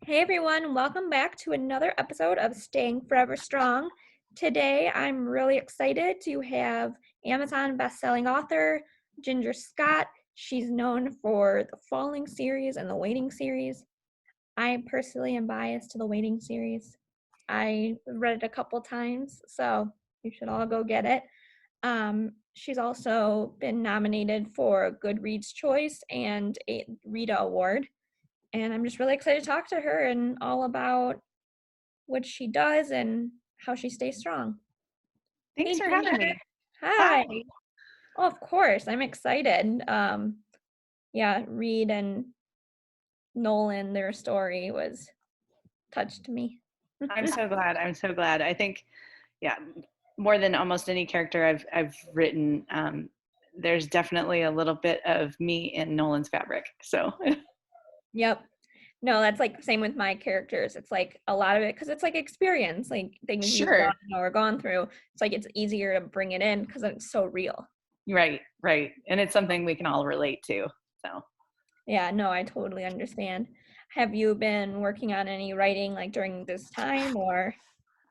Hey everyone, welcome back to another episode of Staying Forever Strong. Today I'm really excited to have Amazon bestselling author Ginger Scott. She's known for the Falling series and the Waiting series. I personally am biased to the Waiting series. I read it a couple times, so you should all go get it. She's also been nominated for a Goodreads Choice and a Rita Award. And I'm just really excited to talk to her and all about what she does and how she stays strong. Thanks Hey, for having Ginger. me. Hi. Hi. Oh, of course. I'm excited. Yeah, Reed and Nolan, their story was touched me. I'm so glad. I'm so glad. I think, yeah, more than almost any character I've written, there's definitely a little bit of me in Nolan's fabric. So Yep. No, that's like same with my characters. It's like a lot of it because it's like experience, like things you've done sure. or gone through. It's like it's easier to bring it in because it's so real. Right, right. And it's something we can all relate to. So Yeah, no, I totally understand. Have you been working on any writing like during this time or?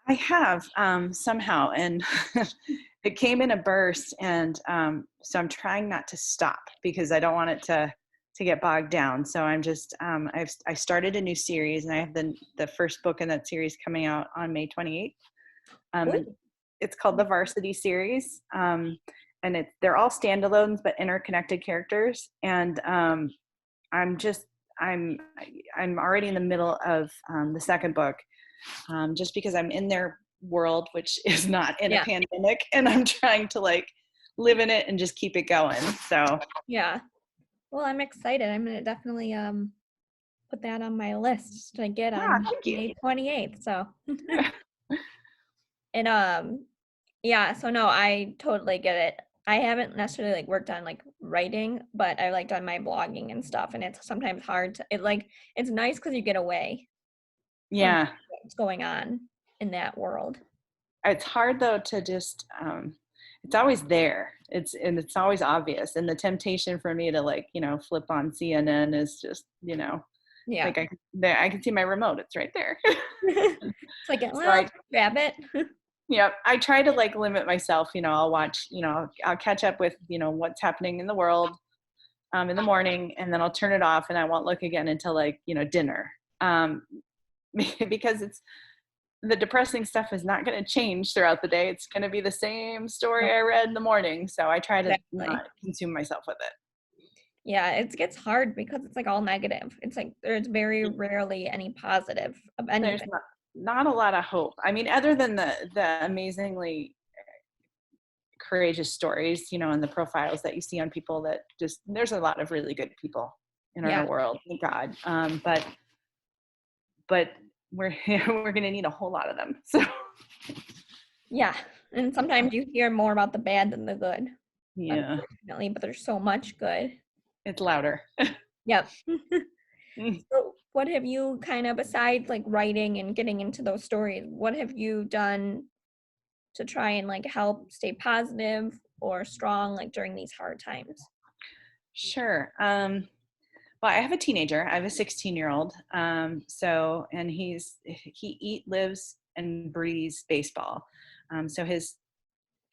I have somehow, and it came in a burst, and so I'm trying not to stop because I don't want it to get bogged down. So I'm just I started a new series, and I have the first book in that series coming out on May 28th. And Ooh. it's called the Varsity series, and they're all standalones but interconnected characters. And I'm just I'm I'm already in the middle of the second book, just because I'm in their world, which is not in a Yeah, pandemic, and I'm trying to like live in it and just keep it going. So yeah. Well, I'm excited. I'm gonna definitely put that on my list to get yeah, on thank you. May 28th. So and yeah, so no, I totally get it. I haven't necessarily like worked on like writing, but I like done my blogging and stuff, and it's sometimes hard to it's nice because you get away from Yeah, what's going on in that world. it's hard though to just it's always there. It's always obvious, and the temptation for me to like flip on CNN is just Yeah. like I can see my remote. It's right there. It's like, So well, grab it. yeah, I try to like limit myself. I'll watch. I'll catch up with what's happening in the world in the morning, and then I'll turn it off, and I won't look again until like dinner. Um, because it's the depressing stuff is not going to change throughout the day. It's going to be the same No, story I read in the morning. So I try to exactly. not consume myself with Yeah, it gets hard because it's like all negative. It's like there's very it. rarely any positive of There's anything. not a lot of hope. I mean, other than the amazingly courageous stories, and the profiles that you see on people that just there's a lot of really good people in our Yeah, world, thank God. But we're we're going to need a whole lot of them. So yeah. And sometimes you hear more about the bad than the good, yeah, unfortunately, but there's so much good. it's louder. Yep. So what have you kind of, besides like writing and getting into those stories, what have you done to try and like help stay positive or strong like during these hard times? Sure. Well, I have a teenager. I have a 16-year-old. So, and he lives, and breathes baseball. So his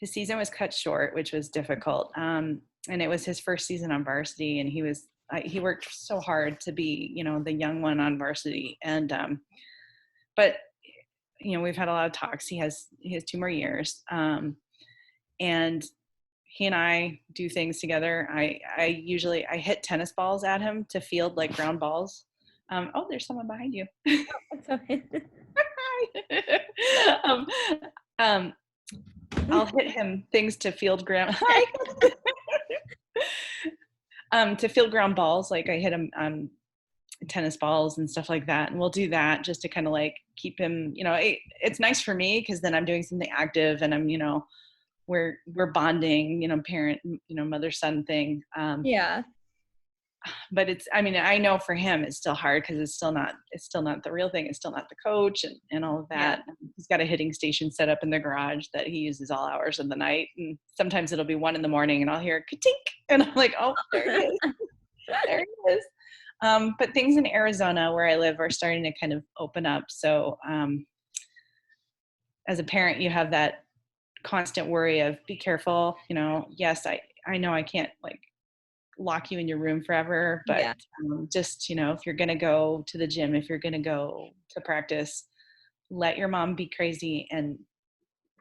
season was cut short, which was difficult. And it was his first season on varsity, and he worked so hard to be, the young one on varsity. And but we've had a lot of talks. He has 2 more years, and he and I do things together. I usually I hit tennis balls at him to field like ground balls. Oh, there's someone behind you. So, um, um, I'll hit him things to field ground. okay. Hi. To field ground balls, like I hit him tennis balls and stuff like that, and we'll do that just to kind of like keep him. It's nice for me because then I'm doing something active, and I'm we're bonding, parent, mother son thing. Yeah. But I mean, I know for him it's still hard because it's still not the real thing. It's still not the coach and all of Yeah. that. He's got a hitting station set up in the garage that he uses all hours of the night. And sometimes it'll be 1 a.m. and I'll hear ka-tink, and I'm like, oh, there he is. There he is. But things in Arizona where I live are starting to kind of open up. So as a parent, you have that constant worry of be careful. Yes, I know I can't like lock you in your room forever, but Yeah. just, if you're going to go to the gym, if you're going to go to practice, let your mom be crazy and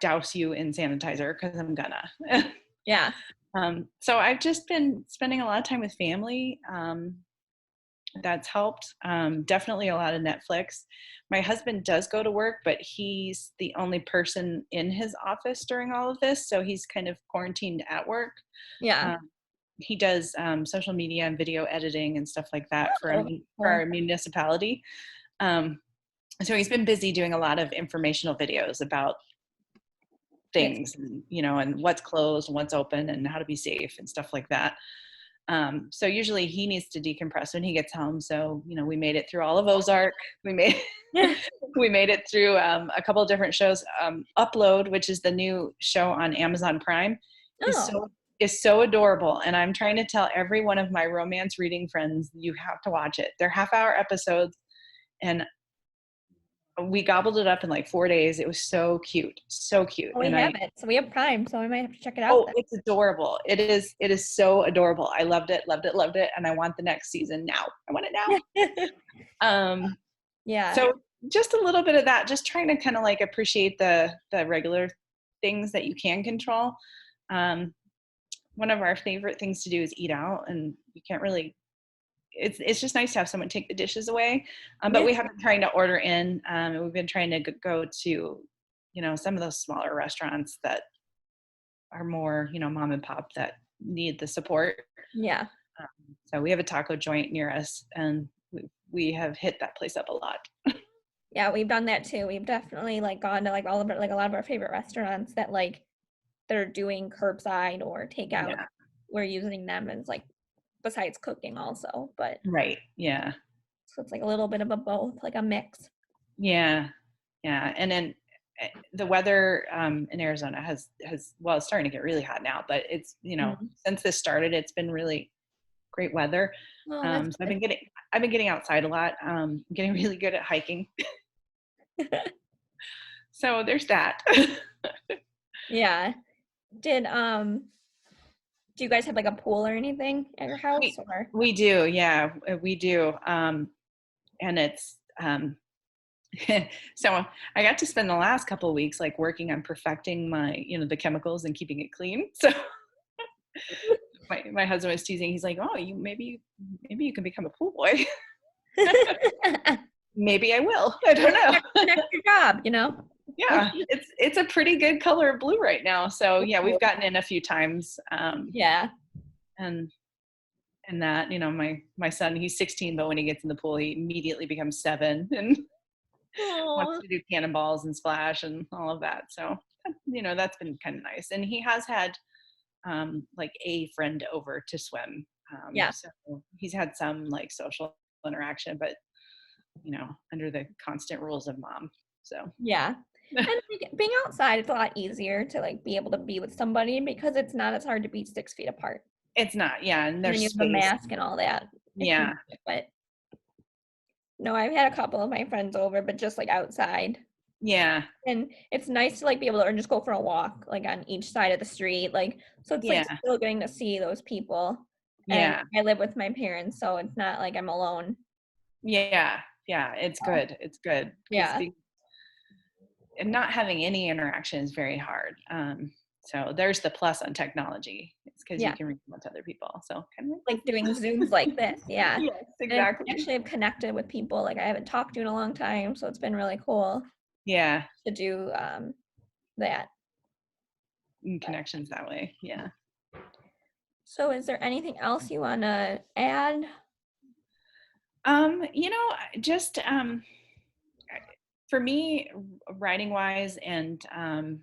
douse you in sanitizer because I'm gonna. Yeah. So I've just been spending a lot of time with family. That's helped. Definitely a lot of Netflix. My husband does go to work, but he's the only person in his office during all of this. So he's kind of quarantined at work. Yeah. Um, he does social media and video editing and stuff like that for Oh, for cool. our municipality. So he's been busy doing a lot of informational videos about That's, things, and what's closed and what's open and how to be safe and stuff like that. So usually he needs to decompress when he gets home. So, we made it through all of Ozark. We made yeah. we made it through a couple of different shows. Upload, which is the new show on Amazon Prime, is Oh, so adorable. And I'm trying to tell every one of my romance reading friends, you have to watch it. They're half-hour episodes, and we gobbled it up in like 4 days. It was so cute, so cute. we And have it. So we have Prime, so we might have to check it out oh, then. it's adorable. It is so adorable. I loved it, loved it, loved it. And I want the next season now. I want it now. Yeah. So just a little bit of that, just trying to kind of like appreciate the regular things that you can control. One of our favorite things to do is eat out, and you can't really, it's just nice to have someone take the dishes away. But Yeah. we have been trying to order in, and we've been trying to go to, some of those smaller restaurants that are more, mom and pop that need the support. Yeah. So we have a taco joint near us, and we have hit that place up a lot. Yeah, we've done that too. We've definitely like gone to like all of our, like a lot of our favorite restaurants that like they're doing curbside or takeout. Yeah. We're using them as like besides cooking also, but Right. Yeah. so it's like a little bit of a both, like a mix. Yeah. Yeah. And then the weather in Arizona well, it's starting to get really hot now, but it's, Mm. since this started, it's been really great weather. Oh, that's So I've been getting outside a lot. Getting really good at hiking. good. So there's that. Yeah. Did do you guys have like a pool or anything at your house we, or? we do. Yeah, we do. And it's, so I got to spend the last couple of weeks like working on perfecting my, the chemicals and keeping it clean. So my husband was teasing. He's like, "Oh, maybe you can become a pool boy." Maybe I will. I don't know. That's your job, you know? Yeah, it's a pretty good color of blue right now. So yeah, we've gotten in a few times. Yeah. And that, my son, he's 16, but when he gets in the pool, he immediately becomes 7 and wants Oh, to do cannonballs and splash and all of that. So that's been kind of nice. And he has had like a friend over to swim. yeah. So he's had some like social interaction, but under the constant rules of mom. So Yeah. And like, being outside, it's a lot easier to like be able to be with somebody because it's not as hard to be 6 feet apart. it's not, yeah, and And there's then you have a space. mask and all that. It can, Yeah, but no, I've had a couple of my friends over, but just like outside. yeah, And it's nice to like be able to or just go for a walk like on each side of the street. Like so it's like yeah, still getting to see those people. And yeah, I live with my parents, so it's not like I'm alone. yeah, yeah. It's good. It's good because Yeah. and not having any interaction is very hard. So there's the plus on technology. It's because you Yeah. can reach out to other people. So kind of Like doing Zooms like this. Yeah. yes, And exactly. actually I've connected with people like I haven't talked to in a long time, so it's been really cool Yeah, to do that. connections that way. Yeah. So is there anything else you want to add? Just for me, writing wise and kind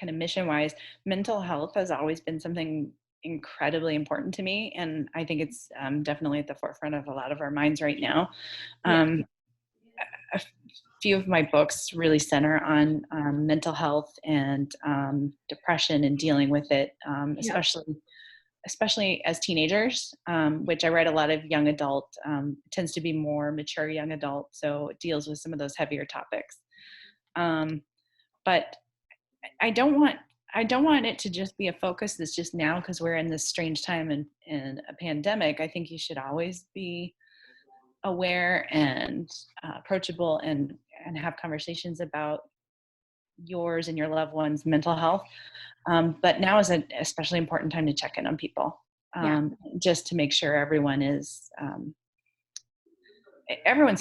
of mission wise, mental health has always been something incredibly important to me, and I think it's definitely at the forefront of a lot of our minds right now. Yeah. Um, a few of my books really center on mental health and depression and dealing with it, Yeah. especially as teenagers, which I write a lot of young adult, tends to be more mature young adult. So it deals with some of those heavier topics. Um, but I don't want it to just be a focus that's just now because we're in this strange time in a pandemic. I think you should always be aware and approachable and have conversations about yours and your loved ones' mental health. But now is an especially important time to check in on people, Yeah. just to make sure everyone's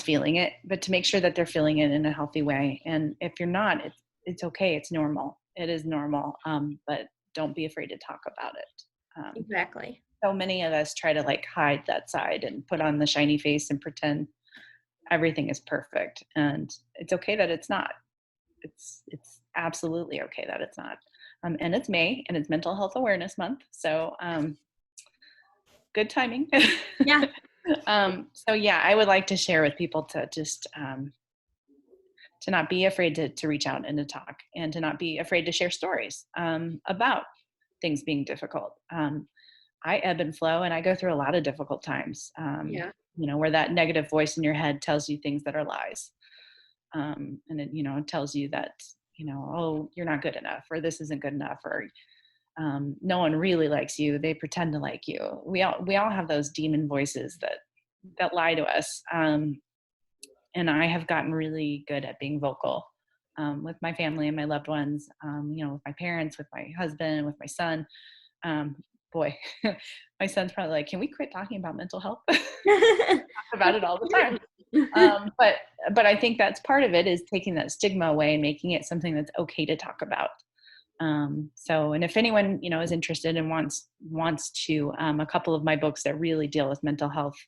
feeling it, but to make sure that they're feeling it in a healthy way. And if you're not, it's okay. It's normal. It is normal. But don't be afraid to talk about it. Exactly. So many of us try to like hide that side and put on the shiny face and pretend everything is perfect. And it's okay that it's not. It's absolutely okay that it's not. And it's May and it's Mental Health Awareness Month. So good timing. Yeah. So yeah, I would like to share with people to just to not be afraid to reach out and to talk, and to not be afraid to share stories about things being difficult. I ebb and flow, and I go through a lot of difficult times. Yeah. Where that negative voice in your head tells you things that are lies, and it tells you that oh, you're not good enough, or this isn't good enough, or no one really likes you. They pretend to like you. We all have those demon voices that lie to us. And I have gotten really good at being vocal with my family and my loved ones. With my parents, with my husband, with my son. Um, Boy, my son's probably like, "Can we quit talking about mental health?" Talk about it all the time. But I think that's part of it, is taking that stigma away and making it something that's okay to talk about. And if anyone is interested and wants to, a couple of my books that really deal with mental health.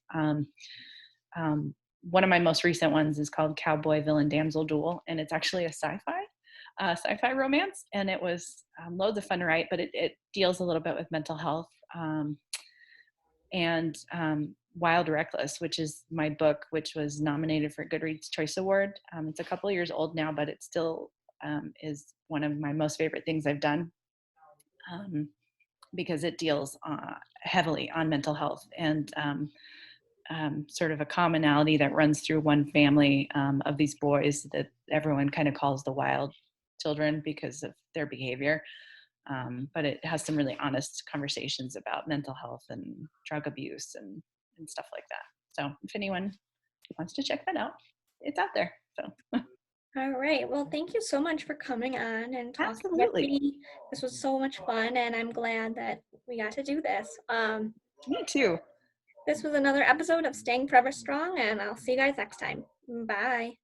One of my most recent ones is called Cowboy Villain Damsel Duel, and it's actually a sci-fi romance, and it was loads of fun to write, but it deals a little bit with mental health. And Wild Reckless, which is my book, which was nominated for a Goodreads Choice Award. It's a couple of years old now, but it still is one of my most favorite things I've done, because it deals heavily on mental health, and sort of a commonality that runs through one family of these boys that everyone kind of calls the wild children because of their behavior. But it has some really honest conversations about mental health and drug abuse and stuff like that. So if anyone wants to check that out, it's out there. So All right. Well, thank you so much for coming on and talking with absolutely. me. This was so much fun, and I'm glad that we got to do this. Me too. This was another episode of Staying Forever Strong, and I'll see you guys next time. Bye.